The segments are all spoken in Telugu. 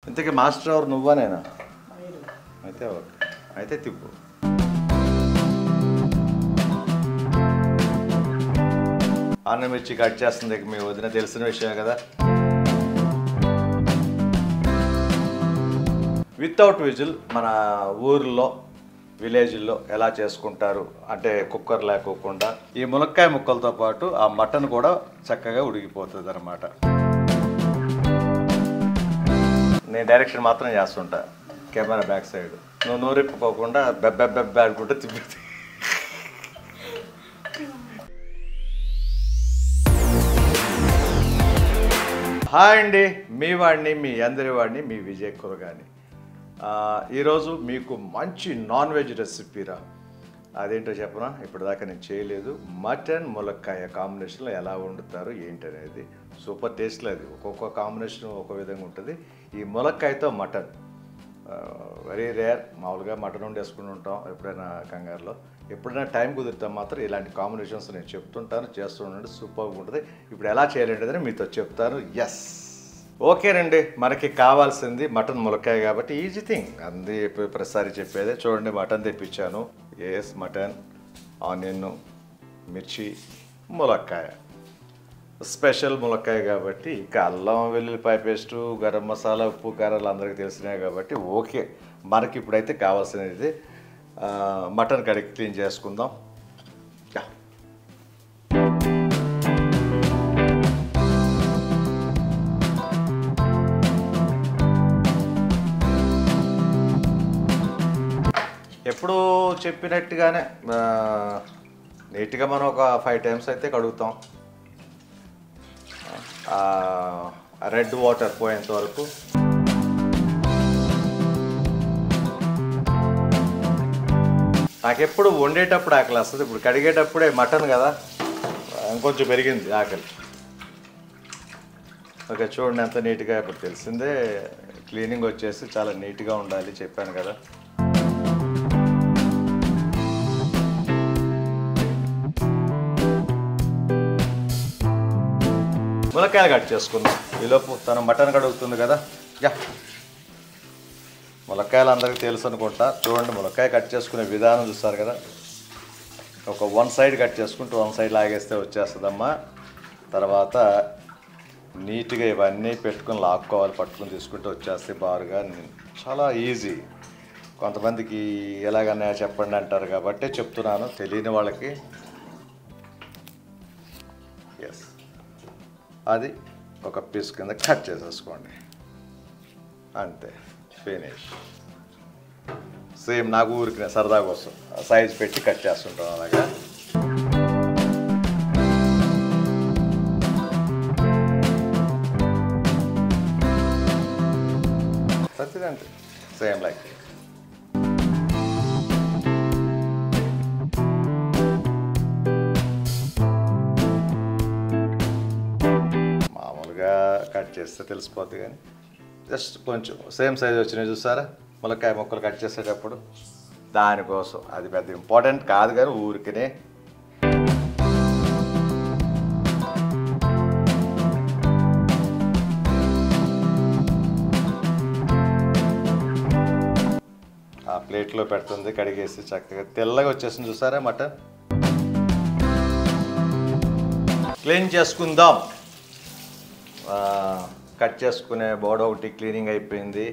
ఇంతకీ మాస్టర్ ఎవరు నువ్వా నేనా? అయితే ఓకే, అయితే తిప్పు. అన్నం ఇచ్చి కట్ చేస్తుంది మీ వదిన, తెలిసిన విషయం కదా. వితౌట్ విజిల్ మన ఊర్లో విలేజ్లో ఎలా చేసుకుంటారు అంటే కుక్కర్ లేకోకుండా ఈ మునక్కాయ ముక్కలతో పాటు ఆ మటన్ కూడా చక్కగా ఉడికిపోతుంది అన్నమాట. నేను డైరెక్షన్ మాత్రం చేస్తుంటా, కెమెరా బ్యాక్ సైడ్. నువ్వు నోరెప్పుకోకుండా బెబ్బెబ్బెబ్బ అనుకుంటే తిప్పి. హాయ్ అండి, మీ వాడిని, మీ అందరి వాడిని, మీ విజయ్ కురగాని. ఈరోజు మీకు మంచి నాన్ వెజ్ రెసిపీరా. అదేంటో చెప్పనా, ఇప్పటిదాకా నేను చేయలేదు. మటన్ ములక్కాయ కాంబినేషన్లో ఎలా వండుతారు ఏంటనేది సూపర్ టేస్ట్లో. అది ఒక్కొక్క కాంబినేషన్ ఒక విధంగా ఉంటుంది. ఈ ములక్కాయతో మటన్ వెరీ రేర్. మామూలుగా మటన్ వండేసుకుని ఉంటాం ఎప్పుడైనా కంగారులో. ఎప్పుడైనా టైం కుదురుతాం మాత్రం ఇలాంటి కాంబినేషన్స్ నేను చెప్తుంటాను, చేస్తుండండి. సూపర్గా ఉంటుంది. ఇప్పుడు ఎలా చేయాలంటే మీతో చెప్తాను. ఎస్, ఓకేనండి. మనకి కావాల్సింది మటన్ ములక్కాయ కాబట్టి ఈజీ థింగ్, అంది ప్రతిసారి చెప్పేదే. చూడండి, మటన్ తెప్పించాను. ఎస్, మటన్, ఆనియన్, మిర్చి, ములక్కాయ. స్పెషల్ ములక్కాయ కాబట్టి ఇక అల్లం వెల్లుల్లిపాయ పేస్టు, గరం మసాలా, ఉప్పు, కారాలు అందరికీ తెలిసినాయి కాబట్టి ఓకే. మనకి ఇప్పుడైతే కావాల్సినది మటన్ కడిగి క్లీన్ చేసుకుందాం. ఎప్పుడు చెప్పినట్టుగానే నీట్గా మనం ఒక 5 టైమ్స్ అయితే కడుగుతాం. రెడ్ వాటర్ పోయేంత వరకు. నాకెప్పుడు వండేటప్పుడు ఆకలి వస్తుంది, ఇప్పుడు కడిగేటప్పుడే మటన్ కదా ఇంకొంచెం పెరిగింది ఆకలి. ఓకే, చూడండి ఎంత నీట్గా. ఇప్పుడు తెలిసిందే, క్లీనింగ్ వచ్చేసి చాలా నీట్గా ఉండాలి చెప్పాను కదా. ములక్కాయలు కట్ చేసుకుందాం. ఈలోపు తను మటన్ కడుగుతుంది కదా. యా, ములక్కాయలు అందరికీ తెలుసు అనుకుంటా. చూడండి, ములక్కాయ కట్ చేసుకునే విధానం చూస్తారు కదా. ఒక 1 సైడ్ కట్ చేసుకుంటూ 1 సైడ్ లాగేస్తే వచ్చేస్తుందమ్మా. తర్వాత నీట్గా ఇవన్నీ పెట్టుకుని లాక్కోవాలి, పట్టుకుని తీసుకుంటూ వచ్చేస్తే బారుగా. చాలా ఈజీ. కొంతమందికి ఎలాగన్నా చెప్పండి అంటారు కాబట్టి చెప్తున్నాను, తెలియని వాళ్ళకి. ఎస్, అది ఒక పీస్ కింద కట్ చేసేసుకోండి, అంతే, ఫినిష్. సేమ్ నాకు ఊరికి సరదా కోసం సైజ్ పెట్టి కట్ చేస్తుంటాం అలాగా. సత్యదంటే సేమ్ లైక్. కట్ చేస్తే తెలిసిపోద్ది, కానీ జస్ట్ కొంచెం సేమ్ సైజ్ వచ్చినాయి చూసారా ములక్కాయ ముక్కలు కట్ చేసేటప్పుడు. దానికోసం అది పెద్ద ఇంపార్టెంట్ కాదు, కానీ ఊరికినే. ఆ ప్లేట్లో పెడుతుంది, కడిగేసి చక్కగా తెల్లగా వచ్చేసింది చూసారా మటన్. క్లీన్ చేసుకుందాం. కట్ చేసుకునే బోర్డు ఒకటి క్లీనింగ్ అయిపోయింది.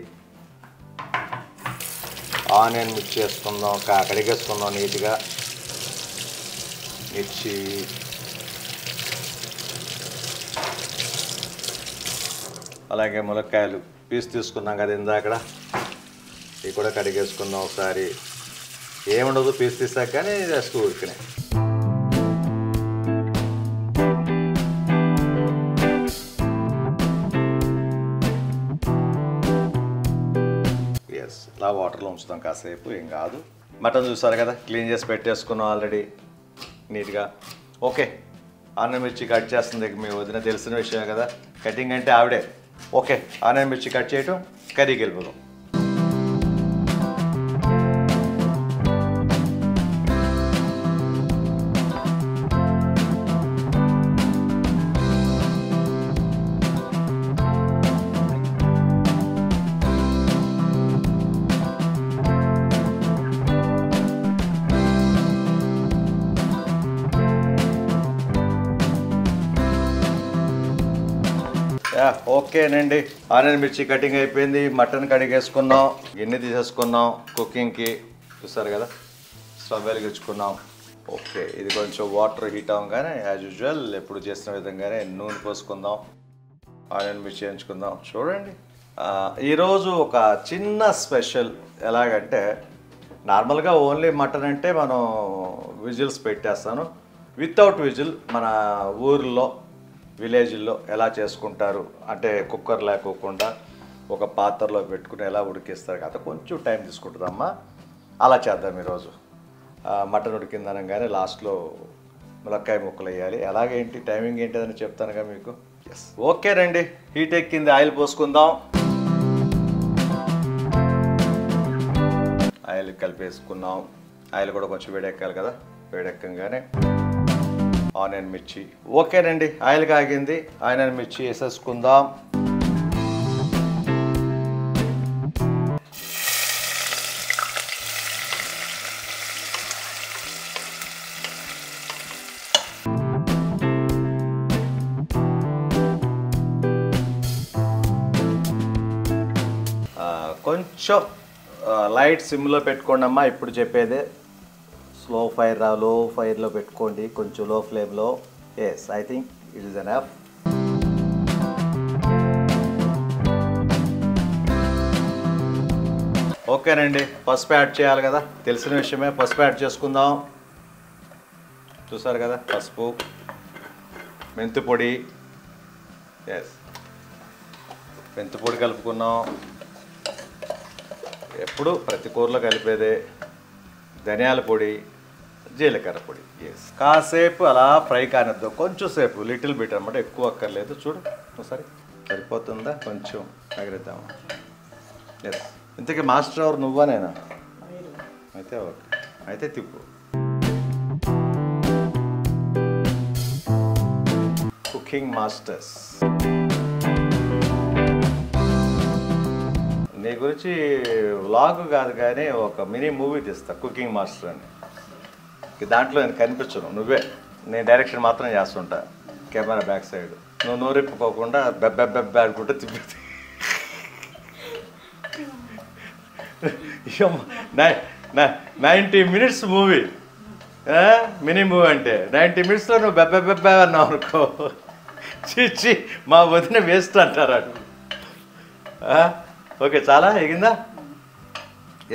ఆనియన్ మిక్స్ చేసుకుందాం, కడిగేసుకుందాం నీట్గా. మిర్చి, అలాగే ములక్కాయలు పీస్ తీసుకున్నాం కదా ఇందాక, ఇవి కూడా కడిగేసుకుందాం ఒకసారి. ఏముండదు పీస్ తీసాక, కానీ జస్ట్ ఊరికినే. ఇలా వాటర్లో ఉంచుతాం కాసేపు, ఏం కాదు. మటన్ చూసారు కదా, క్లీన్ చేసి పెట్టేసుకున్నాం ఆల్రెడీ నీట్గా. ఓకే, ఆనియన్ మిర్చి కట్ చేస్తుంది మీ వదిన, తెలిసిన విషయం కదా. కటింగ్ అంటే ఆవిడే. ఓకే, ఆనియన్ మిర్చి కట్ చేయటం, కర్రీకి వెళ్ళిపోదాం. యా ఓకేనండి. ఆనియన్ మిర్చి కటింగ్ అయిపోయింది. మటన్ కడిగేసుకున్నాం, గిన్నె తీసేసుకున్నాం కుకింగ్కి. చూసారు కదా, స్టవ్ వెలిగించుకున్నాం. ఓకే, ఇది కొంచెం వాటర్ హీట్ అవ్వగానే యాజ్ యూజువల్ ఎప్పుడు చేసిన విధంగానే నూనె పోసుకుందాం, ఆనియన్ మిర్చి వేయించుకుందాం. చూడండి, ఈరోజు ఒక చిన్న స్పెషల్. ఎలాగంటే నార్మల్గా ఓన్లీ మటన్ అంటే మనం విజిల్స్ పెట్టేస్తాను. వితౌట్ విజిల్ మన ఊర్లో విలేజ్లో ఎలా చేసుకుంటారు అంటే కుక్కర్ లేకోకుండా ఒక పాత్రలో పెట్టుకుని ఎలా ఉడికిస్తారు కదా, కొంచెం టైం తీసుకుంటుందమ్మా. అలా చేద్దాం ఈరోజు. మటన్ ఉడికిందనగానే లాస్ట్లో ములక్కాయ ముక్కలు వేయాలి. ఎలాగేంటి టైమింగ్ ఏంటిదని చెప్తానుగా మీకు. ఎస్ ఓకేనండి, హీట్ ఎక్కింది, ఆయిల్ పోసుకుందాం. ఆయిల్ కలిపేసుకున్నాం. ఆయిల్ కూడా కొంచెం వేడెక్కాలి కదా, వేడెక్కగానే ఆనియన్ మిర్చి. ఓకేనండి, ఆయిల్ కాగింది, ఆనియన్ మిర్చి వేసేసుకుందాం. కొంచెం లైట్ సిమ్లో పెట్టుకోండి అమ్మా. ఇప్పుడు చెప్పేదే స్లో లో ఫైర్లో పెట్టుకోండి, కొంచెం లో ఫ్లేమ్లో. Yes, I think it is enough. ఓకేనండి, పసుపు యాడ్ చేయాలి కదా, తెలిసిన విషయమే. పసుపు యాడ్ చేసుకుందాం. చూసారు కదా, పసుపు, మెంతి పొడి. ఎస్, మెంతి పొడి కలుపుకున్నాం. ఎప్పుడు ప్రతి కూరలో కలిపేదే. ధనియాల పొడి, జీలకర్ర పొడి. ఎస్, కాసేపు అలా ఫ్రై కానిద్దాం, కొంచెం సేపు, లిటిల్ బిట్ అనమాట, ఎక్కువ అక్కర్లేదు. చూడు ఒకసారి, సరిపోతుందా? కొంచెం ఎగరిద్దాము. ఎస్, ఇంతకీ మాస్టర్ ఎవరు, నువ్వా నేనా? అయితే ఓకే, అయితే తిప్పు. Cooking masters. నీ గురించి వ్లాగ్ కాదు కానీ ఒక మినీ మూవీ తీస్తా, కుకింగ్ మాస్టర్ అని. దాంట్లో నేను కనిపించను, నువ్వే. నేను డైరెక్షన్ మాత్రం చేస్తుంటా, కెమెరా బ్యాక్ సైడ్. నువ్వు నోరెప్పుకోకుండా బెబ్బెబ్బెబ్బె అనుకుంటే తిప్పి 90 minutes మూవీ, మినీ మూవీ అంటే 90 minutesలో నువ్వు బెబ్బెబ్బెబ్బె అన్నావు అనుకో, చిచ్చి మా వదిన వేస్ట్ అంటారు. ఓకే, చాలా ఎగిందా?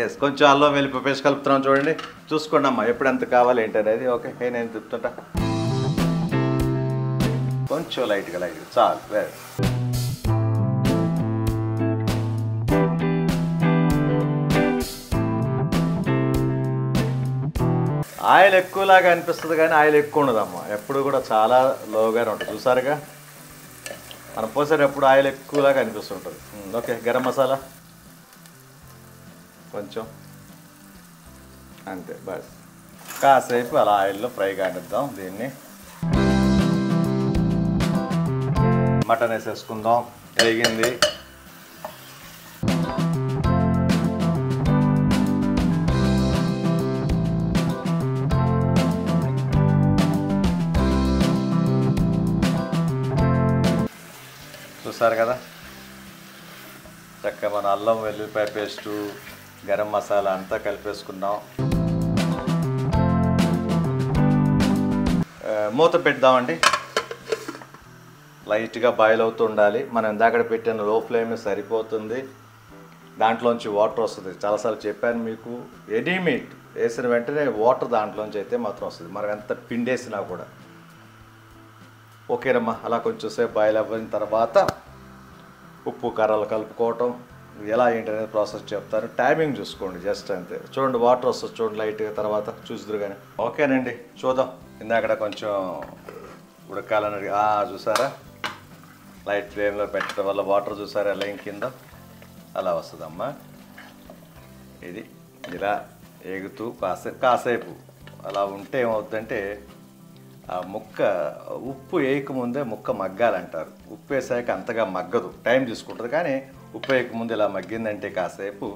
ఎస్, కొంచెం అల్లం వెల్లుల్లి పేస్ట్ కలుపుతున్నాం. చూడండి, చూసుకోండి అమ్మా ఎప్పుడు ఎంత కావాలి ఏంటనేది. ఓకే, నేను చెప్తుంటా. కొంచెం లైట్గా చాలు. వెరీ ఆయిల్ ఎక్కువలాగా అనిపిస్తుంది కానీ ఆయిల్ ఎక్కువ ఉండదమ్మా, ఎప్పుడు కూడా చాలా లోగానే ఉంటుంది. చూసారుగా, మనం పోసేటప్పుడు ఆయిల్ ఎక్కువలాగా అనిపిస్తుంటుంది. ఓకే, గరం మసాలా కొంచెం, అంతే బస్. కాసేపు అలా ఆయిల్లో ఫ్రై కానిద్దాం దీన్ని. మటన్ వేసేసుకుందాం, వేగింది. చూసారు కదా, చక్కగా మన అల్లం వెల్లుల్లిపాయ పేస్టు, గరం మసాలా అంతా కలిపేసుకున్నాం. మూత పెడదామండి. లైట్గా బాయిల్ అవుతూ ఉండాలి. మనం ఇందాక పెట్టిన లో ఫ్లేమ్ సరిపోతుంది. దాంట్లోంచి వాటర్ వస్తుంది. చాలాసార్లు చెప్పాను మీకు, ఎనీ మీట్ వేసిన వెంటనే వాటర్ దాంట్లోంచి అయితే మాత్రం వస్తుంది, మరి ఎంత పిండేసినా కూడా. ఓకేనమ్మా, అలా కొంచెం సేపు బాయిల్ అవ్విన తర్వాత ఉప్పు కారాలు కలుపుకోవటం ఎలా ఏంటనేది ప్రాసెస్ చెప్తాను. టైమింగ్ చూసుకోండి, జస్ట్ అంతే. చూడండి, వాటర్ వస్తుంది చూడండి లైట్గా, తర్వాత చూసుదురు కానీ. ఓకేనండి, చూద్దాం. ఇందాక కొంచెం ఉడకాలని చూసారా, లైట్ ఫ్లేమ్లో పెట్టడం వల్ల వాటర్ చూసారా ఎలా కింద అలా వస్తుందమ్మా. ఇది ఇలా ఎగుతూ కాసేపు అలా ఉంటే ఏమవుతుందంటే ఆ ముక్క ఉప్పు వేయకముందే ముక్క మగ్గాలంటారు. ఉప్పు వేసాక అంతగా మగ్గదు, టైం తీసుకుంటుంది. కానీ ఉప్పు వేయకముందు ఇలా మగ్గిందంటే కాసేపు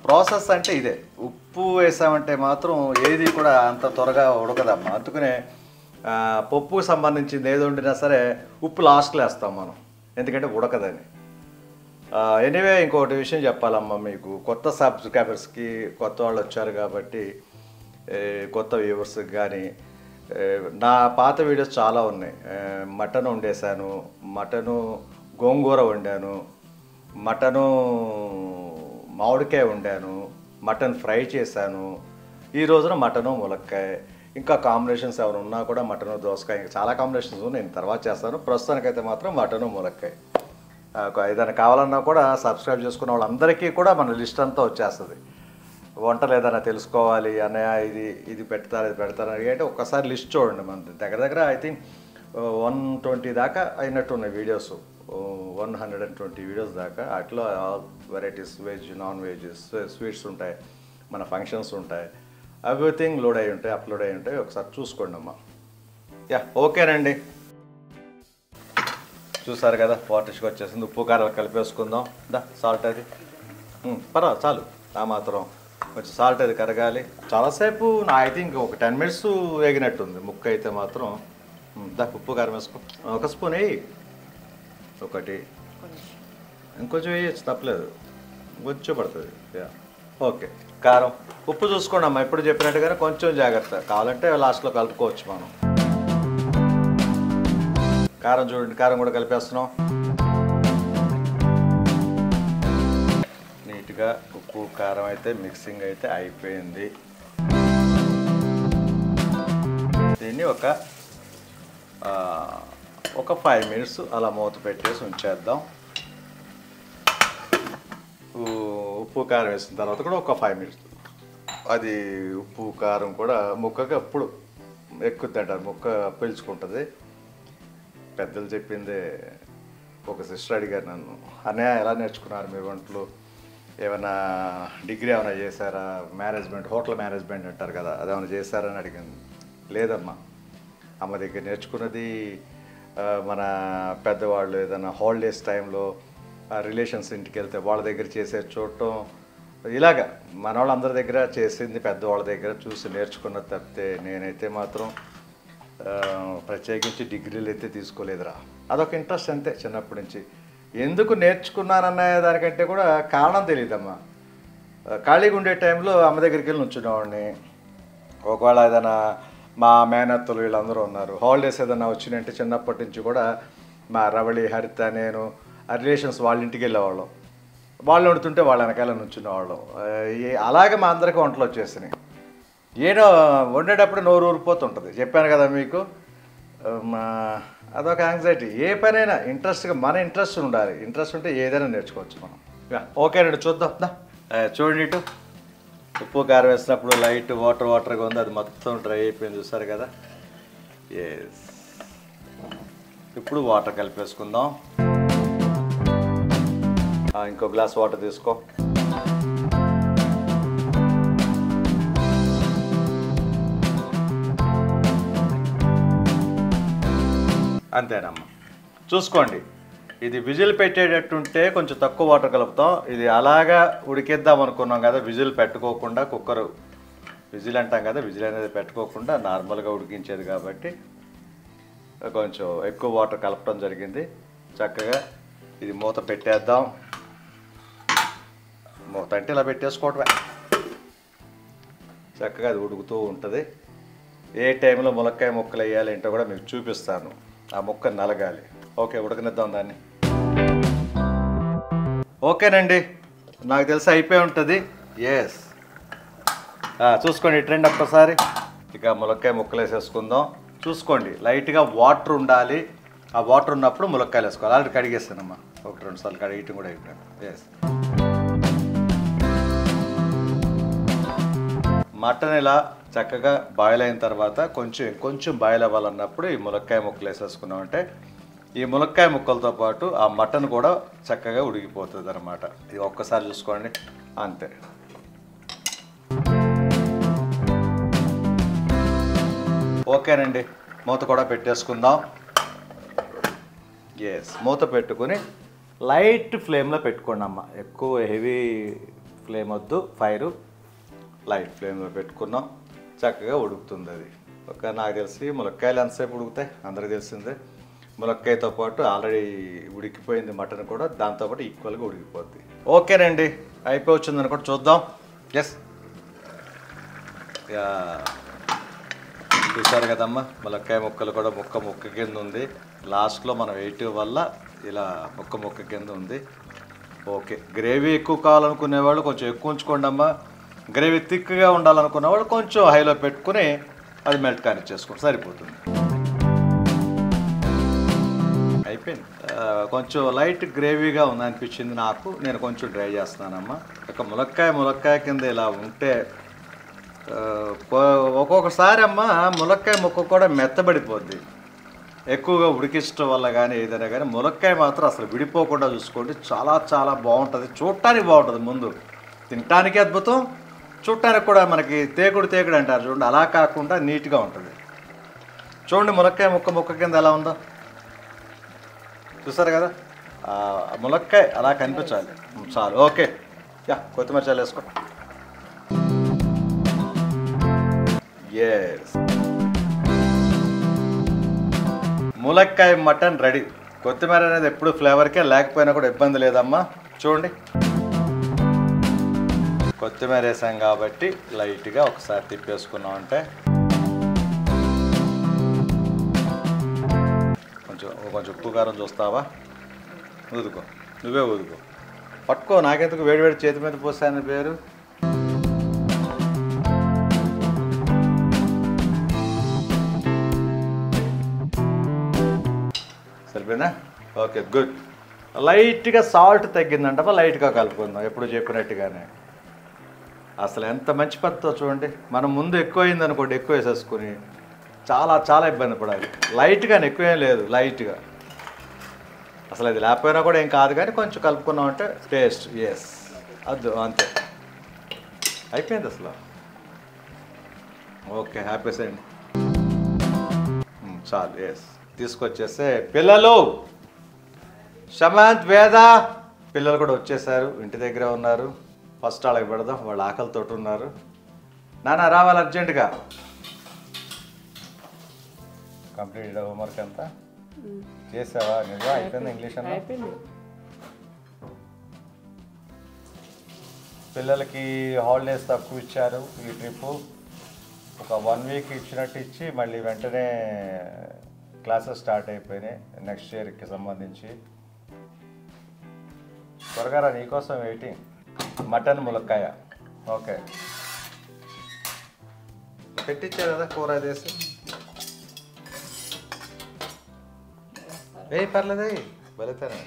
ప్రాసెస్ అంటే ఇదే. ఉప్పు వేసామంటే మాత్రం ఏది కూడా అంత త్వరగా ఉడకదమ్మా. అందుకనే పప్పుకు సంబంధించింది ఏది వండినా సరే ఉప్పు లాస్ట్లో వేస్తాం మనం, ఎందుకంటే ఉడకదని. ఎనీవే ఇంకొకటి విషయం చెప్పాలమ్మా మీకు, కొత్త సబ్స్క్రైబర్స్కి కొత్త వాళ్ళు వచ్చారు కాబట్టి, కొత్త వ్యూవర్స్కి కానీ నా పాత వీడియోస్ చాలా ఉన్నాయి. మటన్ వండేసాను, మటను గోంగూర వండాను, మటను మామిడికాయ వండాను, మటన్ ఫ్రై చేశాను, ఈ రోజున మటను ములక్కాయ. ఇంకా కాంబినేషన్స్ ఎవరు ఉన్నా కూడా మటను దోసకాయ, ఇంకా చాలా కాంబినేషన్స్ నేను తర్వాత చేస్తాను. ప్రస్తుతానికైతే మాత్రం మటను ములక్కాయ. ఏదైనా కావాలన్నా కూడా సబ్స్క్రైబ్ చేసుకున్న వాళ్ళందరికీ కూడా మన లిస్ట్ అంతా వచ్చేస్తుంది. వంటలు ఏదైనా తెలుసుకోవాలి అన్నయ్య, ఇది పెడతారు ఇది పెడతారు అంటే ఒక్కసారి లిస్ట్ చూడండి. మన దగ్గర ఐ థింక్ 120 దాకా అయినట్టున్నాయి వీడియోస్, 120 వీడియోస్ దాకా. అట్లా all varieties, veg, non veg, sweets ఉంటాయి, మన ఫంక్షన్స్ ఉంటాయి, ఎవ్రీథింగ్ లోడ్ అయి ఉంటాయి, అప్లోడ్ అయి ఉంటాయి. ఒకసారి చూసుకోండి అమ్మా. ఓకేనండి, చూసారు కదా వాటర్స్కి వచ్చేసింది. ఉప్పు కారాలు కలిపేసుకుందాం. సాల్ట్ అది పర్వాలేదు చాలు, ఆ మాత్రం కొంచెం సాల్ట్ అది కరగాలి. చాలాసేపు ఐ థింక్ ఒక 10 minutes వేగినట్టుంది ముక్క అయితే మాత్రం. ఉప్పు కారం వేసుకో, ఒక స్పూన్ వేయి, ఒకటి ఇంకొంచెం వేయచ్చు తప్పలేదు, కొంచెం పడుతుంది. ఓకే, కారం ఉప్పు చూసుకోండి అమ్మా, ఎప్పుడు చెప్పినట్టుగానే కొంచెం జాగ్రత్త, కావాలంటే లాస్ట్లో కలుపుకోవచ్చు మనం. కారం చూడండి, కారం కూడా కలిపేస్తున్నాం. నీట్గా ఉప్పు కారం అయితే మిక్సింగ్ అయితే అయిపోయింది. దీన్ని ఒక 5 minutes అలా మూత పెట్టేసి ఉంచేద్దాం. ఉప్పు కారం వేసిన తర్వాత కూడా ఒక 5 minutes అది ఉప్పు కారం కూడా ముక్కకి అప్పుడు ఎక్కుద్ది అంటారు, ముక్క పీల్చుకుంటుంది. పెద్దలు చెప్పిందే. ఒక సిస్టర్ అడిగారు నన్ను, అన్నయ్య ఎలా నేర్చుకున్నారు మీరు వంటలు, ఏమైనా డిగ్రీ ఏమైనా చేశారా, మేనేజ్మెంట్, హోటల్ మేనేజ్మెంట్ అంటారు కదా, అదేమైనా చేశారని అడిగింది. లేదమ్మా, అమ్మ దగ్గర నేర్చుకున్నది. మన పెద్దవాళ్ళు ఏదైనా హాలిడేస్ టైంలో రిలేషన్స్ ఇంటికి వెళ్తే వాళ్ళ దగ్గర చేసే చూడటం, ఇలాగా మన వాళ్ళందరి దగ్గర చేసింది, పెద్దవాళ్ళ దగ్గర చూసి నేర్చుకున్నది తప్పితే నేనైతే మాత్రం ప్రత్యేకించి డిగ్రీలు అయితే తీసుకోలేదురా. అదొక ఇంట్రెస్ట్ అంతే చిన్నప్పటి నుంచి. ఎందుకు నేర్చుకున్నానన్న దానికంటే కూడా కారణం తెలియదమ్మా. ఖాళీగా ఉండే టైంలో అమ్మ దగ్గరికి వెళ్ళి నుంచునేవాడిని. ఒకవేళ ఏదైనా మా మేనత్తలు వీళ్ళందరూ ఉన్నారు, హాలిడేస్ ఏదైనా వచ్చినాయంటే చిన్నప్పటి నుంచి కూడా మా రవళి, హరిత, నేను ఆ రిలేషన్స్ వాళ్ళ ఇంటికి వెళ్ళేవాళ్ళం. వాళ్ళు వండుతుంటే వాళ్ళ వెనకాల నుంచునేవాళ్ళం. అలాగే మా అందరికీ వంటలు వచ్చేసినాయి. ఏదో వండేటప్పుడు నోరు ఊరిపోతుంటుంది, చెప్పాను కదా మీకు. అదొక యాంగ్జైటీ. ఏ పనైనా ఇంట్రెస్ట్గా, మన ఇంట్రెస్ట్ ఉండాలి. ఇంట్రెస్ట్ ఉంటే ఏదైనా నేర్చుకోవచ్చు మనం. ఓకేనండి, చూద్దాం. చూడండి, ఇటు ఉప్పు కారం వేసినప్పుడు లైట్ వాటర్గా ఉంది, అది మొత్తం డ్రై అయిపోయింది, చూసారు కదా. ఇప్పుడు వాటర్ కలిపేసుకుందాం. ఇంకో గ్లాస్ వాటర్ తీసుకో. అంతేనమ్మా, చూసుకోండి. ఇది విజిల్ పెట్టేటట్టుంటే కొంచెం తక్కువ వాటర్ కలుపుతాం. ఇది అలాగా ఉడికిద్దాం అనుకున్నాం కదా, విజిల్ పెట్టుకోకుండా, కుక్కర్ విజిల్ అంటాం కదా, విజిల్ అనేది పెట్టుకోకుండా నార్మల్గా ఉడికించేది కాబట్టి కొంచెం ఎక్కువ వాటర్ కలపడం జరిగింది. చక్కగా ఇది మూత పెట్టేద్దాం. మూత అంటే ఇలా పెట్టేసుకోవటమే, చక్కగా అది ఉడుకుతూ ఉంటుంది. ఏ టైంలో ములక్కాయ ముక్కలు వేయాలి ఏంటో కూడా మీకు చూపిస్తాను. ఆ ముక్క నలగాలి. ఓకే, ఉడకనిద్దాం దాన్ని. ఓకేనండి, నాకు తెలిసి అయిపోయి ఉంటుంది. ఎస్, చూసుకోండి, ట్రెండ్ ఒక్కసారి. ఇక ములక్కాయ ముక్కలు వేసేసుకుందాం. చూసుకోండి, లైట్గా వాటర్ ఉండాలి. ఆ వాటర్ ఉన్నప్పుడు ములక్కాయలు వేసుకోవాలి. ఆల్రెడీ కడిగేస్తానమ్మా, 1-2 సార్లు కడిగేయటం కూడా అయిపోయాను. ఎస్, మటన్ ఇలా చక్కగా బాయిల్ అయిన తర్వాత కొంచెం బాయిల్ అవ్వాలన్నప్పుడు ఈ ములక్కాయ ముక్కలు వేసేసుకున్నామంటే ఈ ములక్కాయ ముక్కలతో పాటు ఆ మటన్ కూడా చక్కగా ఉడికిపోతుంది అన్నమాట. ఇది ఒక్కసారి చూసుకోండి, అంతే. ఓకేనండి, మూత కూడా పెట్టేసుకుందాం. ఎస్, మూత పెట్టుకుని లైట్ ఫ్లేమ్లో పెట్టుకోండి అమ్మ. ఎక్కువ హెవీ ఫ్లేమ్ వద్దు, ఫైరు లైట్ ఫ్లేమ్లో పెట్టుకున్నాం. చక్కగా ఉడుకుతుంది అది. నాకు తెలిసి ములక్కాయలు ఎంతసేపు ఉడుకుతాయి అందరికీ తెలిసిందే. ములక్కాయతో పాటు ఆల్రెడీ ఉడికిపోయింది మటన్ కూడా, దాంతోపాటు ఈక్వల్గా ఉడికిపోద్ది. ఓకేనండి, అయిపోవచ్చింది అనుకోండి, చూద్దాం. ఎస్, చూసారు కదమ్మా, ములక్కాయ ముక్కలు కూడా ముక్క కింద ఉంది. లాస్ట్లో మనం వేయటం వల్ల ఇలా ముక్క కింద ఉంది. ఓకే, గ్రేవీ ఎక్కువ కావాలనుకునే వాళ్ళు కొంచెం ఎక్కువ ఉంచుకోండి అమ్మా. గ్రేవీ థిక్గా ఉండాలనుకున్న వాళ్ళు కొంచెం హైలో పెట్టుకుని అది మెల్ట్ కానిచ్చేసుకోండి, సరిపోతుంది. అయిపోయింది. కొంచెం లైట్ గ్రేవీగా ఉందనిపించింది నాకు, నేను కొంచెం డ్రై చేస్తున్నానమ్మా. ఇక ములక్కాయ కింద ఇలా ఉంటే ఒక్కొక్కసారి అమ్మా ములక్కాయ ముక్క కూడా మెత్తబడిపోద్ది ఎక్కువగా ఉడికించడం వల్ల. కానీ ఏదైనా కానీ ములక్కాయ మాత్రం అసలు విడిపోకుండా చూసుకోండి, చాలా చాలా బాగుంటుంది. చూడటానికి బాగుంటుంది, ముందు తినటానికి అద్భుతం, చూడటానికి కూడా మనకి తేకుడు అంటారు చూడండి, అలా కాకుండా నీట్గా ఉంటుంది. చూడండి ములక్కాయ ముక్క కింద ఎలా ఉందో చూసారు కదా. ములక్కాయ అలా కనిపించాలి చాలు. ఓకే, కొత్తిమీర చాలు వేసుకో. ఎస్, ములక్కాయ మటన్ రెడీ. కొత్తిమీర అనేది ఎప్పుడు ఫ్లేవర్కే, లేకపోయినా కూడా ఇబ్బంది లేదమ్మా. చూడండి, కొత్తిమీర వేసాం కాబట్టి లైట్గా ఒకసారి తిప్పేసుకున్నాం అంటే కొంచెం ఉప్పు కారం చూస్తావా, ఊదుకో, నువ్వే ఊదుకో, పట్టుకో, నాకెందుకు వేడివేడి చేతి మీద పోసాను పేరు. సరిపోయిందా? Okay, good. లైట్గా సాల్ట్ తగ్గిందంట, లైట్గా కలుపుకుందాం ఎప్పుడు చెప్పినట్టుగానే. అసలు ఎంత మంచి పద్ధతో చూడండి. మనం ముందు ఎక్కువ అయింది అనుకోండి, ఎక్కువ వేసేసుకుని చాలా చాలా ఇబ్బంది పడాలి. లైట్గానే, ఎక్కువేం లేదు, లైట్గా. అసలు అది లేకపోయినా కూడా ఏం కాదు, కానీ కొంచెం కలుపుకున్నామంటే టేస్ట్. ఎస్, అది అంతే, అయిపోయింది అసలు. ఓకే, హ్యాపీస్ అండి, చాలు. ఎస్, తీసుకొచ్చేస్తే పిల్లలు శమంత్, వేద పిల్లలు కూడా వచ్చేసారు, ఇంటి దగ్గర ఉన్నారు. ఫస్ట్ వాళ్ళకి పెడదాం, వాళ్ళు ఆకలితో ఉన్నారు. నాన్న రావాలి అర్జెంటుగా. కంప్లీట్ హోంవర్క్ అంతా చేసావా? నిజం అయిపోయింది. ఇంగ్లీష్ అన్న పిల్లలకి హాలిడేస్ తక్కువ ఇచ్చారు ఈ ట్రిప్పు. ఒక 1 వీక్ ఇచ్చినట్టు ఇచ్చి మళ్ళీ వెంటనే క్లాసెస్ స్టార్ట్ అయిపోయినాయి నెక్స్ట్ ఇయర్కి సంబంధించి. త్వరగా నీకోసం వెయిటింగ్. మటన్ ములక్కాయ ఓకే పెట్టించారు కదా కూర వేసి. పర్లేదే, బలితేనే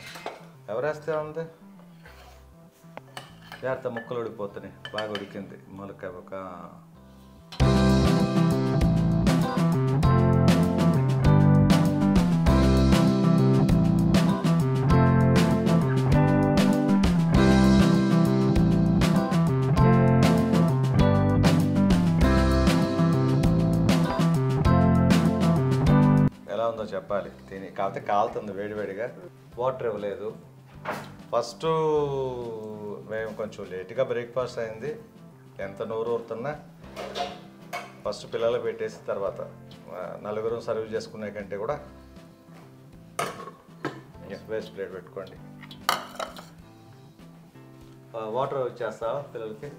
ఎవరు వేస్తే ఉంది. జాగ్రత్త, ముక్కలు ఉడిపోతున్నాయి. బాగా ఉడికింది ములక్కాయ ఒక. ఎలా ఉందో చెప్పాలి తిని. కాకపోతే కాలుతుంది వేడివేడిగా. వాటర్ ఇవ్వలేదు. ఫస్ట్ మేము కొంచెం లేట్గా బ్రేక్ఫాస్ట్ అయింది. ఎంత నోరు ఊరుతున్నా ఫస్ట్ పిల్లలు పెట్టేసి తర్వాత నలుగురు సర్వ్ చేసుకునే కంటే కూడా వేస్ట్ ప్లేట్ పెట్టుకోండి. వాటర్ ఇచ్చేస్తావా పిల్లలకి?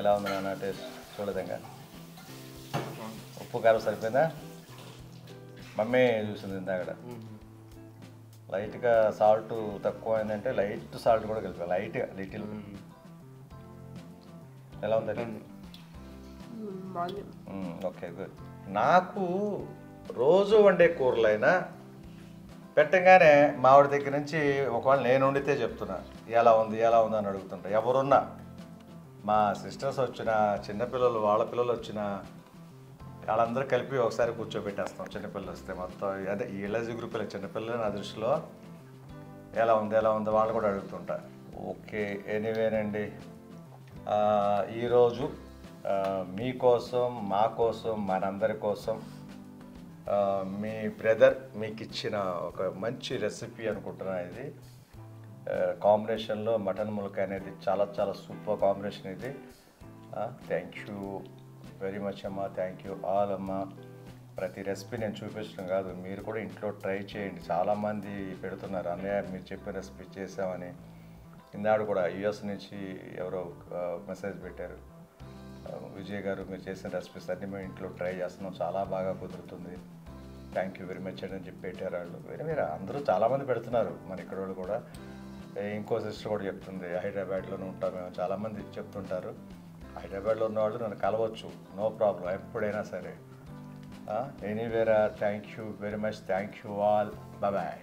ఎలా ఉంది నాన్న టేస్ట్? చూడదంగా ఉప్పు కారం సరిపోయిందా? మమ్మీ చూసింది ఇందాక. లైట్గా సాల్ట్ తక్కువ అయిందంటే లైట్ సాల్ట్ కూడా కలిపి లైట్గా లిటిల్. ఎలా ఉందండి? Okay good. నాకు రోజు వండే కూరలైనా పెట్టగానే మావిడి దగ్గర నుంచి ఒకవేళ నేను వండితే చెప్తున్నా ఎలా ఉంది అని అడుగుతుంటా. ఎవరున్నా మా సిస్టర్స్ వచ్చిన చిన్నపిల్లలు వాళ్ళ పిల్లలు వచ్చిన వాళ్ళందరూ కలిపి ఒకసారి కూర్చోబెట్టేస్తాం. చిన్నపిల్లలు వస్తే మొత్తం అదే ఈలజీ గ్రూప్ చిన్నపిల్లలు నా దృష్టిలో ఎలా ఉంది వాళ్ళు కూడా అడుగుతుంటా. ఓకే ఎనీవేనండి, ఈరోజు మీకోసం మా కోసం మనందరి కోసం మీ బ్రదర్ మీకు ఇచ్చిన ఒక మంచి రెసిపీ అనుకుంటున్నా. ఇది కాంబినేషన్లో మటన్ ములక్కాయ అనేది చాలా చాలా సూపర్ కాంబినేషన్ ఇది. థ్యాంక్ యూ వెరీ మచ్ అమ్మా, థ్యాంక్ యూ ఆల్ అమ్మా. ప్రతి రెసిపీ నేను చూపించడం కాదు, మీరు కూడా ఇంట్లో ట్రై చేయండి. చాలామంది పెడుతున్నారు, అన్నయ్య మీరు చెప్పిన రెసిపీ చేసామని. ఈనాడు కూడా యుఎస్ నుంచి ఎవరో మెసేజ్ పెట్టారు, విజయ్ గారు మీరు చేసిన రెసిపీస్ అన్నీ మేము ఇంట్లో ట్రై చేస్తున్నాం, చాలా బాగా కుదురుతుంది, థ్యాంక్ యూ వెరీ మచ్ అని చెప్పి పెట్టారు వాళ్ళు. వేరే వేరే అందరూ చాలామంది పెడుతున్నారు, మన ఇక్కడ వాళ్ళు కూడా. ఇంకో సిస్టర్ కూడా చెప్తుంది, హైదరాబాద్లోనే ఉంటాం మేము, చాలామంది చెప్తుంటారు. హైదరాబాద్లో ఉన్నవాళ్ళు నన్ను కలవచ్చు, నో ప్రాబ్లం, ఎప్పుడైనా సరే. ఎనీవేరా, thank you very much, thank you all, bye.